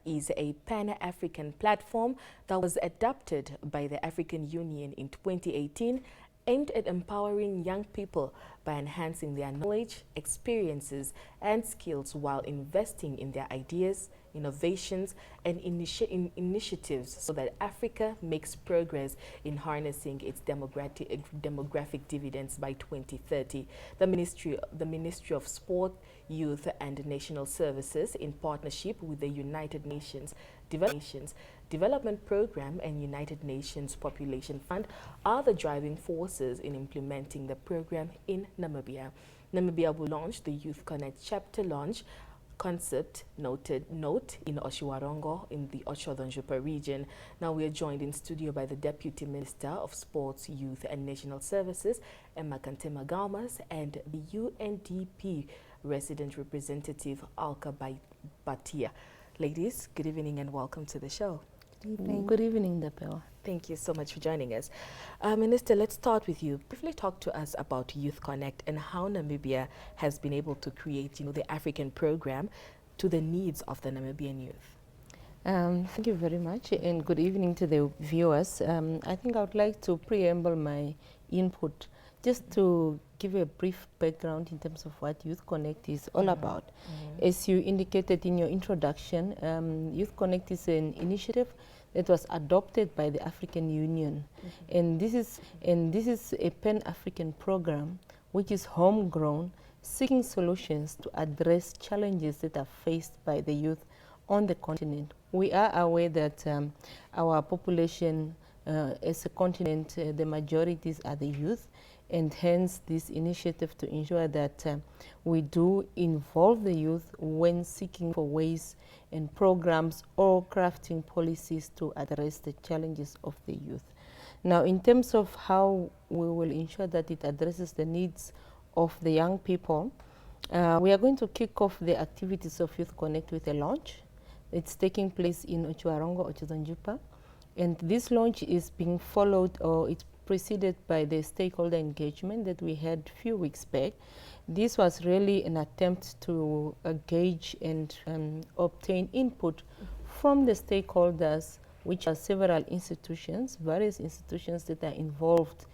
is a Pan-African platform that was adopted by the African Union in 2018, aimed at empowering young people by enhancing their knowledge, experiences, and skills while investing in their ideas, innovations, and initiatives so that Africa makes progress in harnessing its demographic dividends by 2030. The Ministry of Sport, Youth and National Services, in partnership with the United Nations Development Program and United Nations Population Fund, are the driving forces in implementing the program in Namibia. Namibia will launch the YouthConnekt chapter launch concept note in Oshiwarongo in the Ocho-Donjupa region. Now we are joined in studio by the Deputy Minister of Sports, Youth and National Services, Emma Kantema Galmas, and the UNDP resident representative, Alka Batia. Ladies, good evening and welcome to the show. Good evening. Good evening, Dapel. Thank you so much for joining us. Minister, let's start with you. Briefly talk to us about YouthConnekt and how Namibia has been able to create, the African program to the needs of the Namibian youth. Thank you very much, and good evening to the viewers. I think I would like to preamble my input just to give a brief background in terms of what YouthConnekt is all about. As you indicated in your introduction, YouthConnekt is an initiative that was adopted by the African Union, and this is a Pan-African program which is homegrown, seeking solutions to address challenges that are faced by the youth on the continent. We are aware that our population as a continent, the majorities are the youth, and hence this initiative to ensure that we do involve the youth when seeking for ways and programs or crafting policies to address the challenges of the youth. Now, in terms of how we will ensure that it addresses the needs of the young people, we are going to kick off the activities of YouthConnekt with a launch. It's taking place in Ochiwarongo, Ocho-Donjupa, and this launch is being followed, or it's preceded by the stakeholder engagement that we had a few weeks back. This was really an attempt to gauge and obtain input from the stakeholders, which are several institutions, various institutions that are involved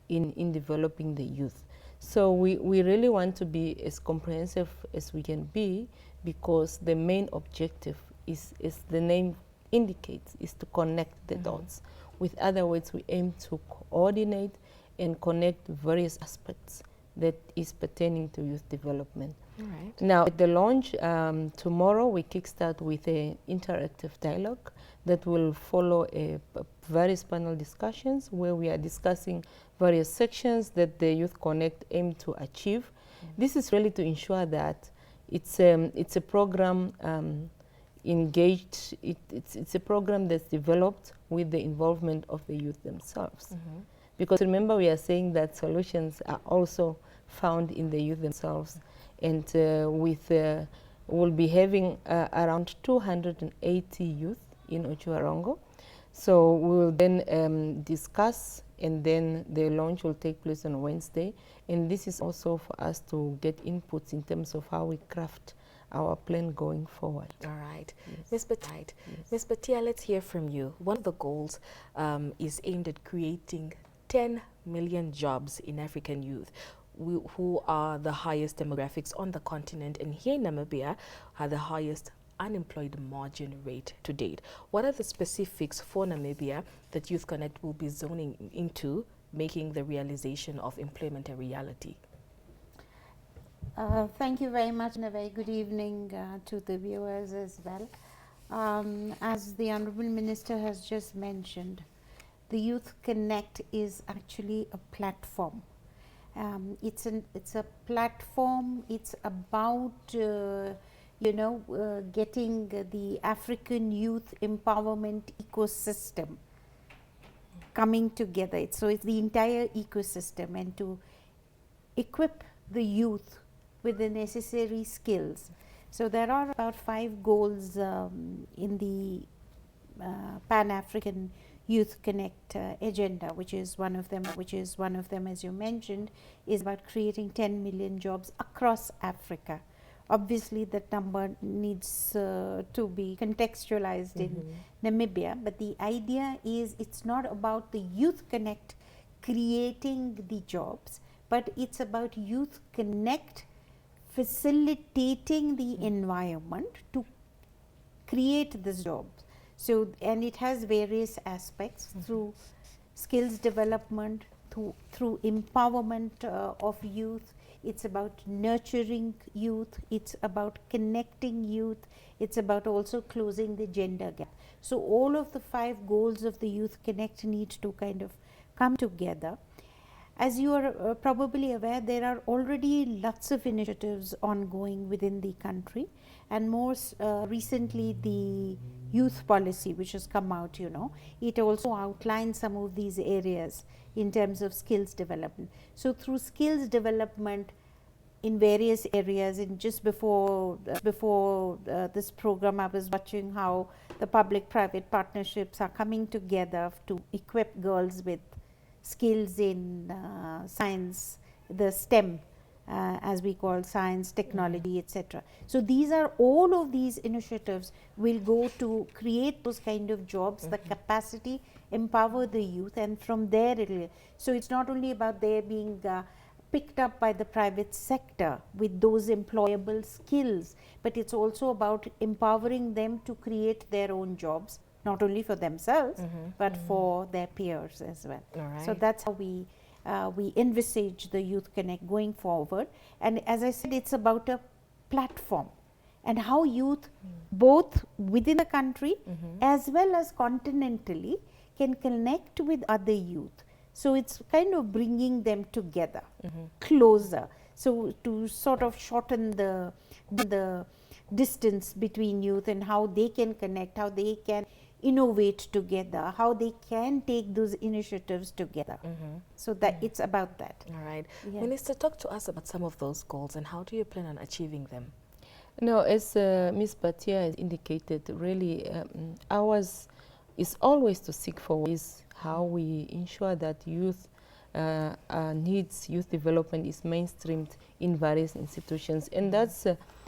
in developing the youth. So we really want to be as comprehensive as we can be, because the main objective is the name indicates, is to connect the dots. With other words, we aim to coordinate and connect various aspects that is pertaining to youth development. All right. Now, at the launch, tomorrow we kickstart with an interactive dialogue that will follow various panel discussions where we are discussing various sections that the YouthConnekt aim to achieve. This is really to ensure that it's a program engaged. It's a program that's developed with the involvement of the youth themselves. Because remember, we are saying that solutions are also found in the youth themselves, and we'll be having around 280 youth in Ochiwarongo. So we will then discuss, and then the launch will take place on Wednesday. And this is also for us to get inputs in terms of how we craft our plan going forward. All right. Ms. Batia, let's hear from you. One of the goals is aimed at creating 10 million jobs in African youth, who are the highest demographics on the continent, and here in Namibia are the highest unemployed margin rate to date. What are the specifics for Namibia that YouthConnekt will be zoning into, making the realization of employment a reality? Thank you very much, and a very good evening to the viewers as well. As the Honourable Minister has just mentioned, the YouthConnekt is actually a platform. It's a platform. It's about getting the African youth empowerment ecosystem coming together. So it's the entire ecosystem, and to equip the youth with the necessary skills. So there are about 5 goals in the Pan-African YouthConnekt agenda, which is one of them, as you mentioned, is about creating 10 million jobs across Africa Obviously, that number needs to be contextualized in Namibia, but the idea is it's not about the YouthConnekt creating the jobs, but it's about YouthConnekt facilitating the environment to create these jobs. So, and it has various aspects through skills development, through empowerment of youth. It's about nurturing youth, it's about connecting youth, it's about also closing the gender gap. So all of the 5 goals of the YouthConnekt need to kind of come together. As you are probably aware, there are already lots of initiatives ongoing within the country, and most recently the youth policy which has come out, it also outlines some of these areas in terms of skills development. So through skills development in various areas, and just before this program I was watching how the public-private partnerships are coming together to equip girls with skills in science, the STEM, as we call science, technology, etc. So these are, all of these initiatives will go to create those kind of jobs, the capacity, empower the youth, and from there it will. So it's not only about their being picked up by the private sector with those employable skills, but it's also about empowering them to create their own jobs, not only for themselves, but for their peers as well. So that's how we envisage the YouthConnekt going forward. And as I said, it's about a platform and how youth, both within the country as well as continentally, can connect with other youth. So it's kind of bringing them together, closer. So to sort of shorten the distance between youth, and how they can connect, how they can innovate together, how they can take those initiatives together. So that it's about that. All right. Minister, talk to us about some of those goals and how do you plan on achieving them? No, as Ms. Batia has indicated, really ours is always to seek for ways how we ensure that youth needs, youth development is mainstreamed in various institutions. And that's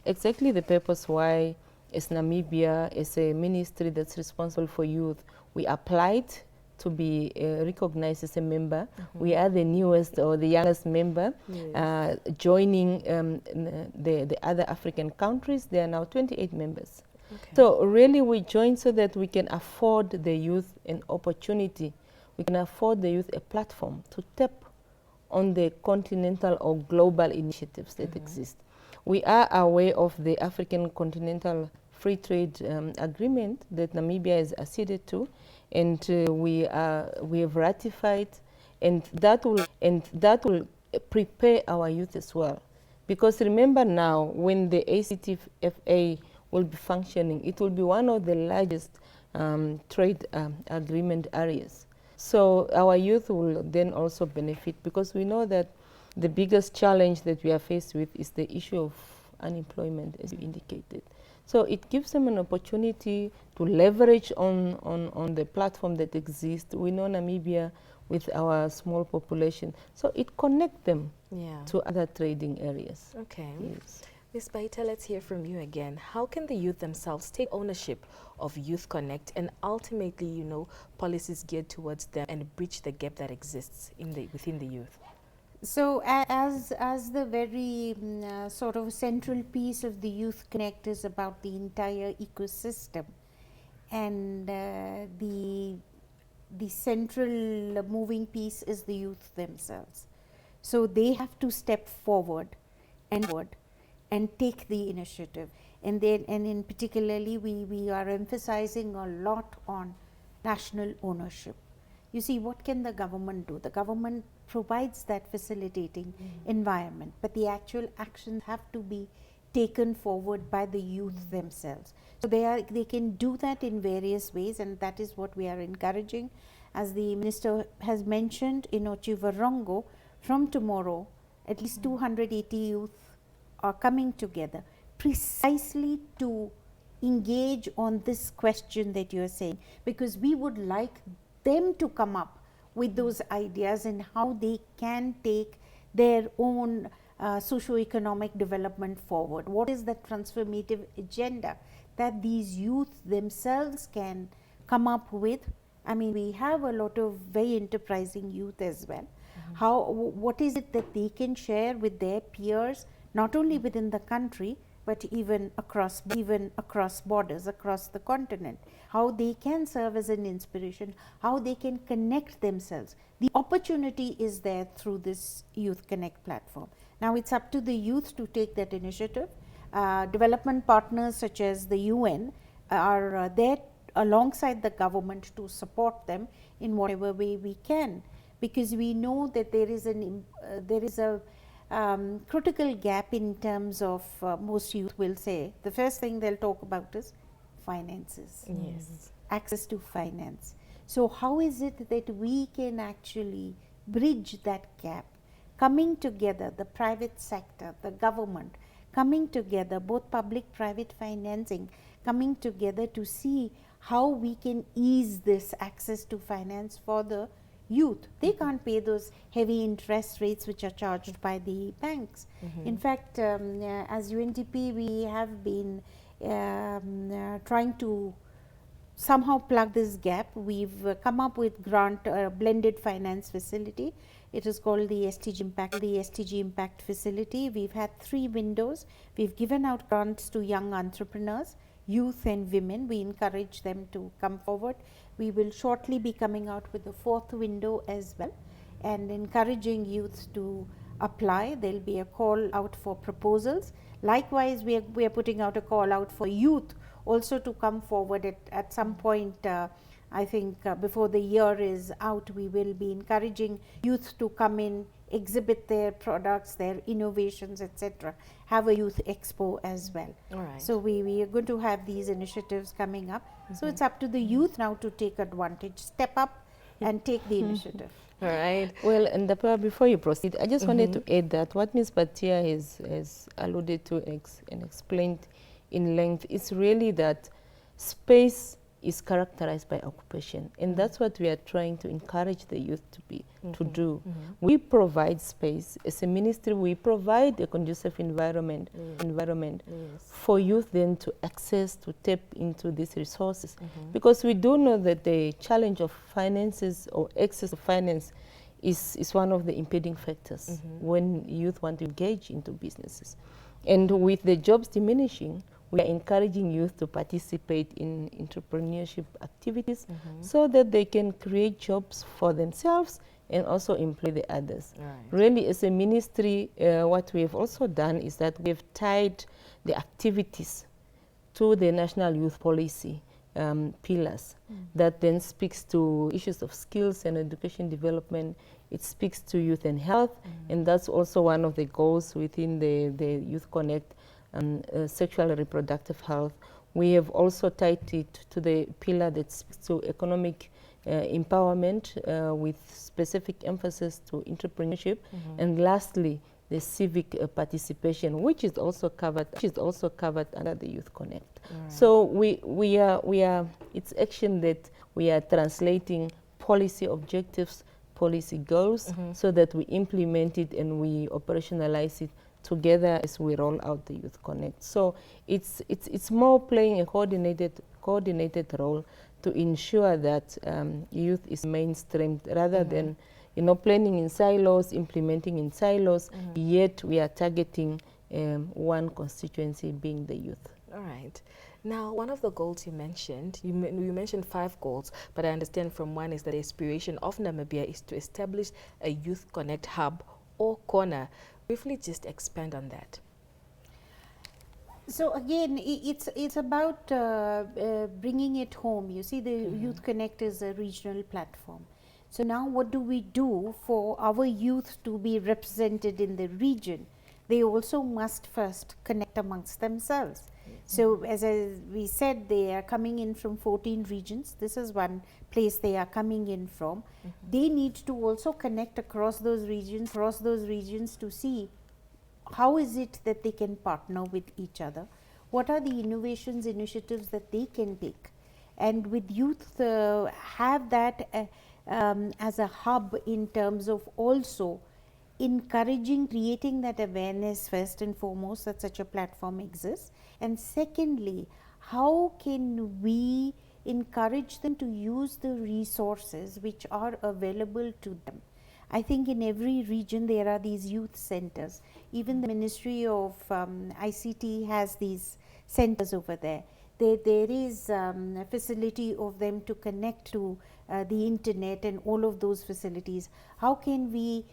exactly the purpose why, as Namibia, as a ministry that's responsible for youth, we applied to be recognized as a member. We are the newest or the youngest member, joining the other African countries. There are now 28 members. So really we joined so that we can afford the youth an opportunity. We can afford the youth a platform to tap on the continental or global initiatives that exist. We are aware of the African Continental Free Trade Agreement that Namibia has acceded to, and we have ratified, and that will prepare our youth as well. Because remember now, when the ACTFA will be functioning, it will be one of the largest trade agreement areas. So our youth will then also benefit, because we know that the biggest challenge that we are faced with is the issue of unemployment, as you indicated. So it gives them an opportunity to leverage on the platform that exists. We know Namibia with our small population, so it connects them to other trading areas. Okay. Yes. Ms. Baita, let's hear from you again. How can the youth themselves take ownership of YouthConnekt and ultimately, policies geared towards them and bridge the gap that exists within the youth? So as the very sort of central piece of the YouthConnekt is about the entire ecosystem, and the central moving piece is the youth themselves. So they have to step forward and take the initiative. And in particularly we are emphasizing a lot on national ownership. You see, what can the government do? The government provides that facilitating environment, but the actual actions have to be taken forward by the youth themselves. So they can do that in various ways, and that is what we are encouraging. As the minister has mentioned, in Chivarongo, from tomorrow, at least 280 youth are coming together precisely to engage on this question that you are saying, because we would like them to come up with those ideas and how they can take their own socio-economic development forward? What is the transformative agenda that these youth themselves can come up with? I mean, we have a lot of very enterprising youth as well. What is it that they can share with their peers, not only within the country, but even across borders, across the continent? How they can serve as an inspiration, how they can connect themselves. The opportunity is there through this YouthConnekt platform. Now it's up to the youth to take that initiative. Development partners such as the UN are there alongside the government to support them in whatever way we can, because we know that there is a critical gap in terms of most youth will say the first thing they'll talk about is finances. Yes. Access to finance. So how is it that we can actually bridge that gap, coming together, the private sector, the government, coming together, both public private financing, coming together to see how we can ease this access to finance for the youth. They can't pay those heavy interest rates which are charged by the banks. In fact, as UNDP, we have been trying to somehow plug this gap. We've come up with blended finance facility. It is called the STG Impact Facility. We've had 3 windows. We've given out grants to young entrepreneurs, youth and women. We encourage them to come forward. We will shortly be coming out with the 4th window as well, and encouraging youth to apply. There will be a call out for proposals. Likewise, we are putting out a call out for youth also to come forward at some point. I think before the year is out, we will be encouraging youth to come in, exhibit their products, their innovations, etc. Have a youth expo as well. All right. So we are going to have these initiatives coming up. So it's up to the youth now to take advantage, step up and take the initiative. All right. Well, and before you proceed, I just wanted to add that what Ms. Batia has alluded to and explained in length is really that space is characterized by occupation, and that's what we are trying to encourage the youth to do. We provide space as a ministry. We provide a conducive environment for youth then to access, to tap into these resources, because we do know that the challenge of finances or access to finance is one of the impeding factors when youth want to engage into businesses. And with the jobs diminishing, we are encouraging youth to participate in entrepreneurship activities so that they can create jobs for themselves and also employ the others. Right. Really, as a ministry, what we have also done is that we have tied the activities to the National Youth Policy pillars that then speaks to issues of skills and education development. It speaks to youth and health, and that's also one of the goals within the YouthConnekt sexual and reproductive health. We have also tied it to the pillar that speaks to economic empowerment with specific emphasis to entrepreneurship, and lastly, the civic participation, which is also covered under the YouthConnekt. Right. So we are it's action that we are translating policy objectives, policy goals, so that we implement it and we operationalize it together as we roll out the YouthConnekt. So it's more playing a coordinated role to ensure that youth is mainstreamed rather than planning in silos, implementing in silos, yet we are targeting one constituency being the youth. All right. Now, one of the goals you mentioned, you mentioned 5 goals, but I understand from one is that the aspiration of Namibia is to establish a YouthConnekt hub or corner. Briefly just expand on that. So again, it's about bringing it home. You see, the YouthConnekt is a regional platform. So now what do we do for our youth to be represented in the region? They also must first connect amongst themselves. So as we said, they are coming in from 14 regions. This is one place they are coming in from. They need to also connect across those regions to see how is it that they can partner with each other. What are the initiatives that they can take? And with youth, have that as a hub in terms of also encouraging, creating that awareness first and foremost that such a platform exists, and secondly, how can we encourage them to use the resources which are available to them. I think in every region there are these youth centers. Even the Ministry of ICT has these centers over there. There is a facility of them to connect to the internet and all of those facilities. How can we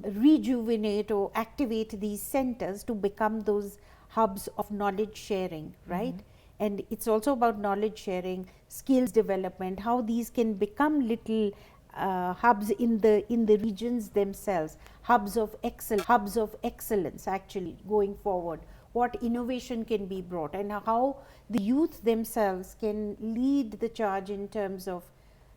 rejuvenate or activate these centers to become those hubs of knowledge sharing, right? And it's also about knowledge sharing, skills development, how these can become little hubs in the regions themselves, hubs of excellence actually going forward. What innovation can be brought, and how the youth themselves can lead the charge in terms of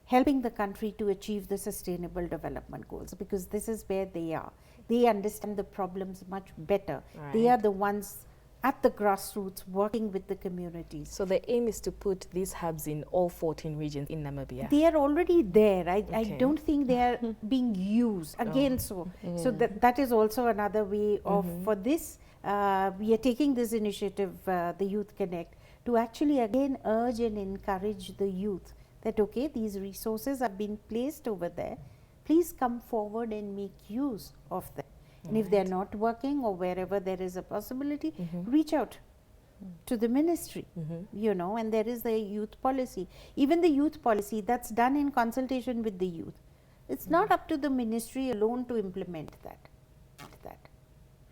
helping the country to achieve the sustainable development goals, because this is where they are. They understand the problems much better. Right. They are the ones at the grassroots working with the communities. So the aim is to put these hubs in all 14 regions in Namibia. They are already there. I don't think they are being used again. So that is also another way of, for this, we are taking this initiative, the YouthConnekt, to actually again urge and encourage the youth that okay, these resources have been placed over there, please come forward and make use of them. And if they are not working, or wherever there is a possibility, reach out to the ministry, you know, and there is the youth policy. Even the youth policy, that's done in consultation with the youth. It's not up to the ministry alone to implement that,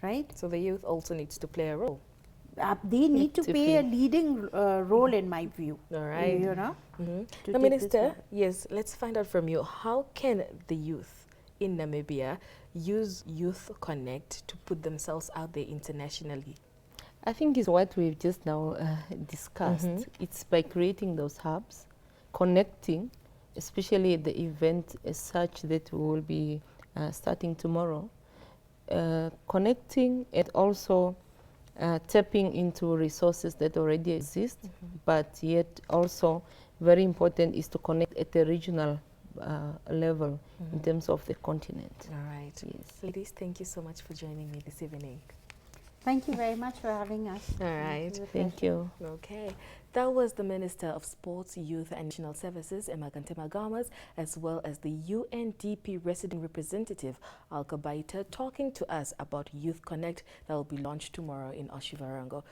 right? So the youth also needs to play a role. They need to play a leading role in my view. All right. You know. Now, Minister, yes, let's find out from you, how can the youth in Namibia use YouthConnekt to put themselves out there internationally? I think it's what we've just now discussed. It's by creating those hubs, connecting, especially the event as such that we will be starting tomorrow, connecting and also tapping into resources that already exist, but yet also very important is to connect at the regional level in terms of the continent. All right. Yes. Ladies, thank you so much for joining me this evening. Thank you very much for having us. All right. Thank you. Okay. That was the Minister of Sports, Youth and National Services, Emakante Magamas, as well as the UNDP resident representative, Alka Baita, talking to us about YouthConnekt that will be launched tomorrow in Oshivarango.